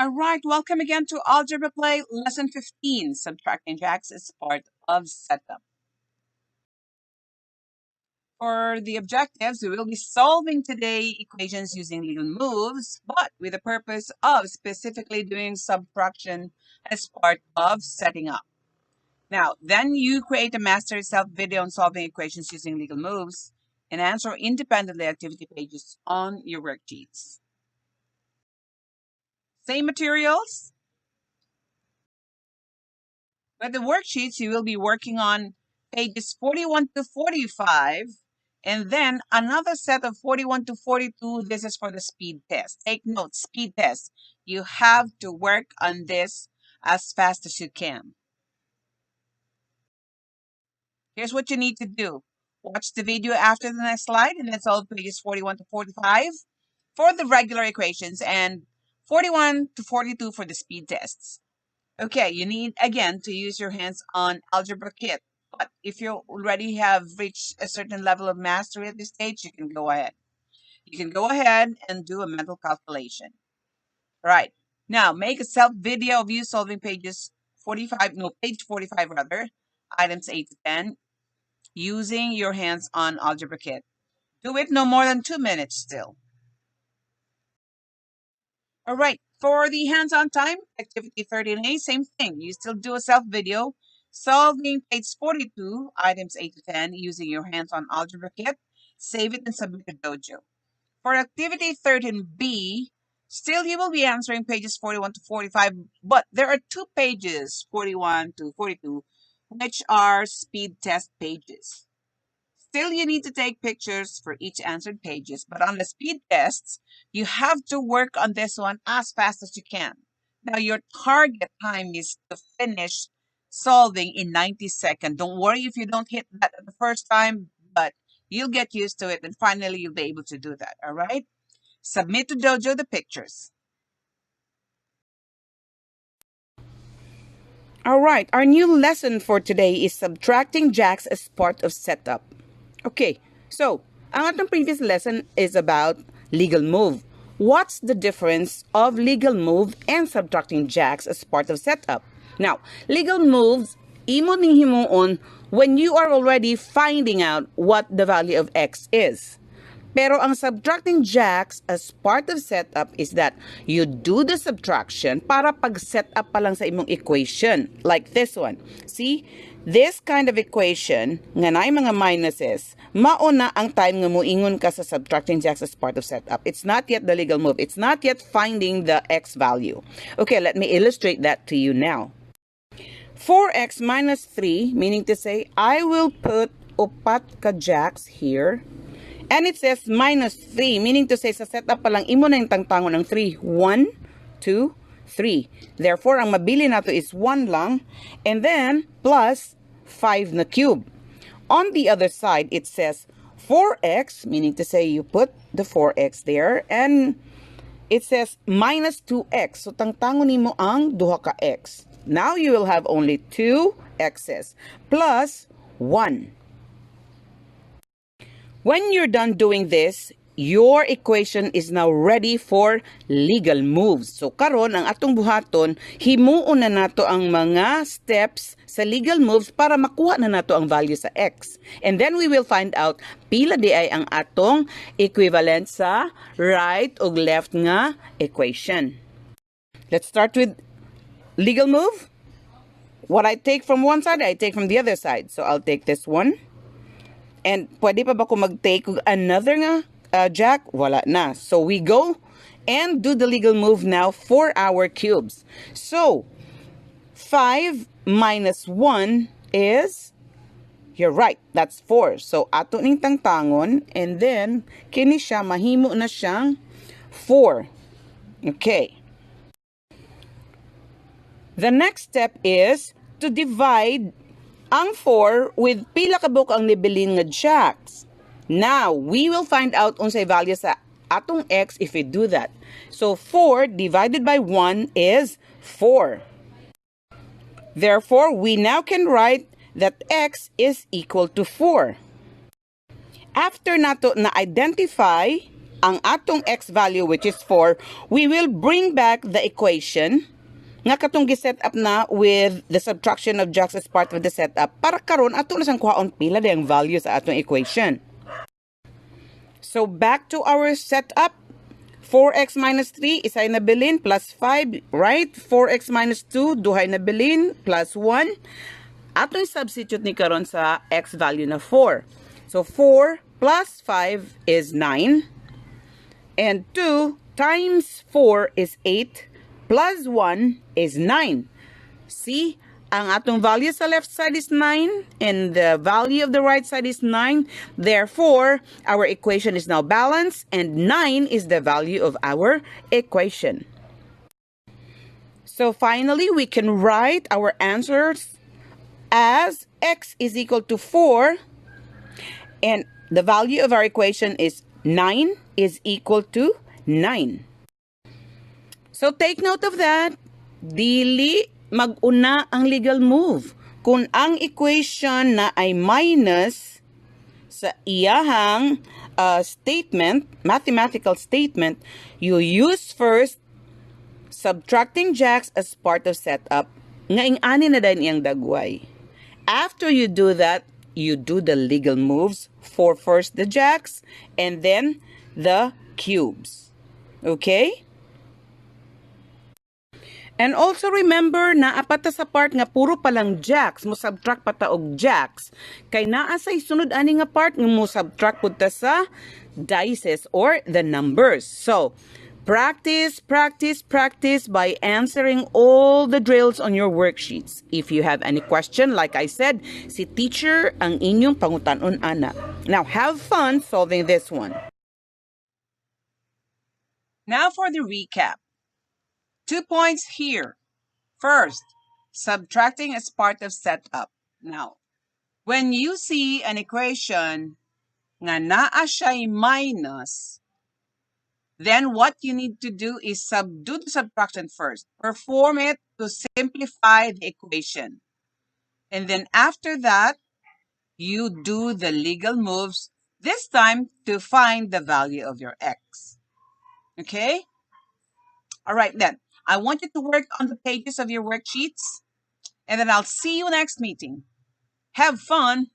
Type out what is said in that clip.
All right, welcome again to Algebra Play Lesson 15, Subtracting Jacks is part of setup. For the objectives, we will be solving today equations using legal moves, but with the purpose of specifically doing subtraction as part of setting up. Now, then you create a master self video on solving equations using legal moves and answer independently activity pages on your worksheets. Same materials. But the worksheets, you will be working on pages 41 to 45, and then another set of 41 to 42. This is for the speed test. Take note, speed test. You have to work on this as fast as you can. Here's what you need to do. Watch the video after the next slide, and then solve pages 41 to 45 for the regular equations and 41 to 42 for the speed tests. Okay, you need, again, to use your hands on Algebra Kit. But if you already have reached a certain level of mastery at this stage, you can go ahead. You can go ahead and do a mental calculation. Right. Now, make a self-video of you solving page 45 rather, items 8 to 10, using your hands on Algebra Kit. Do it no more than 2 minutes still. All right, for the hands-on time, activity 13A, same thing. You still do a self-video, solving page 42, items 8 to 10, using your hands-on Algebra Kit. Save it and submit to Dojo. For activity 13B, still you will be answering pages 41 to 45, but there are 2 pages, 41 to 42, which are speed test pages. Still, you need to take pictures for each answered pages, but on the speed tests, you have to work on this one as fast as you can. Now, your target time is to finish solving in 90 seconds. Don't worry if you don't hit that the first time, but you'll get used to it, and finally, you'll be able to do that, all right? Submit to Dojo the pictures. All right, our new lesson for today is subtracting jacks as part of setup. Okay, so ang atong previous lesson is about legal move. What's the difference of legal move and subtracting jacks as part of setup? Now, legal moves, imo ning himuon when you are already finding out what the value of x is. Pero ang subtracting jacks as part of setup is that you do the subtraction para pag-set up pa lang sa imong equation. Like this one. See? This kind of equation, nga naay mga minuses, mauna ang time nga moingon ka sa subtracting jacks as part of setup. It's not yet the legal move. It's not yet finding the x value. Okay, let me illustrate that to you now. 4x minus 3, meaning to say, I will put upat ka jacks here. And it says minus 3, meaning to say sa setup pa lang, imo na yung tangtangon ng 3. 1, 2, 3. Therefore, ang mabili nato is 1 lang. And then, plus 5 na cube. On the other side, it says 4x, meaning to say you put the 4x there. And it says minus 2x. So, tangtangon nimo ang duha ka x. Now, you will have only 2 x's plus 1. When you're done doing this, your equation is now ready for legal moves. So karon ang atong buhaton, himuon na nato ang mga steps sa legal moves para makuha na nato ang value sa x. And then we will find out pila di ay ang atong equivalent sa right ug left nga equation. Let's start with legal move. What I take from one side, I take from the other side. So I'll take this one. And pwede pa ba ko mag-take another nga jack? Wala na. So we go and do the legal move now for our cubes. So 5 minus 1 is, you're right, that's 4. So ato ning tangtangon, and then kini siya mahimo na siyang 4. Okay. The next step is to divide ang 4 with pila ka buok ang nibilin nga jacks. Now, we will find out unsay value sa atong x if we do that. So, 4 divided by 1 is 4. Therefore, we now can write that x is equal to 4. After nato na-identify ang atong x value which is 4, we will bring back the equation nga katong gi-set up na with the subtraction of jacks as part of the setup para karon ato na sang kuhaon pila dayang value sa atong equation. So back to our setup. 4x minus 3 isay na bilin plus 5, right? 4x minus 2 duhay na bilin plus 1. Atong substitute ni karon sa x value na 4. So 4 plus 5 is 9. And 2 times 4 is 8. Plus 1 is 9. See, ang atong value sa left side is 9 and the value of the right side is 9. Therefore, our equation is now balanced and 9 is the value of our equation. So finally, we can write our answers as x is equal to 4 and the value of our equation is 9 is equal to 9. So take note of that. Dili mag-una ang legal move. Kung ang equation na ay minus sa iyahang statement, mathematical statement, you use first subtracting jacks as part of setup. Nga ing-ani na din iyang dagway. After you do that, you do the legal moves for first the jacks and then the cubes. Okay? And also remember na apat sa part nga puro palang jacks, mo subtract pata og jacks. Kay naa say sunod ani nga part nga mo subtract pud ta sa dices or the numbers. So, practice by answering all the drills on your worksheets. If you have any question, like I said, si teacher ang inyong pangutan-on ana. Now, have fun solving this one. Now for the recap. 2 points here. First, subtracting as part of setup. Now, when you see an equation nga naa siya'y minus, then what you need to do is do the subtraction first. Perform it to simplify the equation. And then after that, you do the legal moves, this time to find the value of your x. Okay? All right, then. I want you to work on the pages of your worksheets, and then I'll see you next meeting. Have fun!